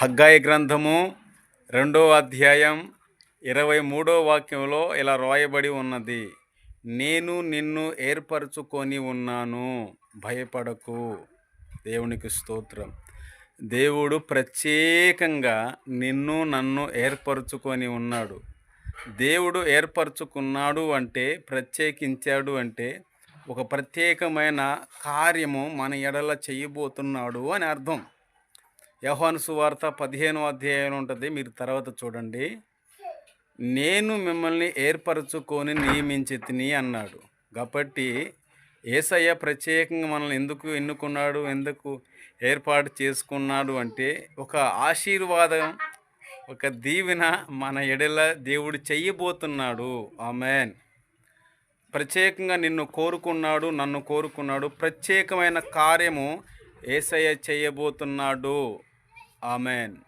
హగ్గాయి గ్రంథము 2వ అధ్యాయం 23వ వాక్యంలో ఇలా రాయబడి ఉన్నది. నేను నిన్ను ఏర్పరచుకొని ఉన్నాను, భయపడకు. దేవునికి స్తోత్రం. దేవుడు ప్రత్యేకంగా నన్ను ఏర్పరచుకొని ఉన్నాడు. దేవుడు ఏర్పరచుకున్నాడు అంటే, ప్రత్యేకించాడు అంటే ఒక ప్రత్యేకమైన కార్యము మన ఎడల చేయబోతున్నాడు అని అర్థం. యోహాను సువార్త 15వ అధ్యాయం ఉంటుంది, మీరు తర్వాత చూడండి. నేను మిమ్మల్ని ఏర్పరచుకొని నియమించితిని అన్నాడు. కాబట్టి యేసయ్య ప్రత్యేకంగా మనల్ని ఎందుకు ఎన్నుకున్నాడు, ఎందుకు ఏర్పాటు చేసుకున్నాడు అంటే, ఒక ఆశీర్వాదం, ఒక దీవెన మన ఎడల దేవుడు చెయ్యబోతున్నాడు. ఆమేన్. ప్రత్యేకంగా నిన్ను కోరుకున్నాడు, నన్ను కోరుకున్నాడు. ప్రత్యేకమైన కార్యము యేసయ్య చేయబోతున్నాడు. ఆమేన్.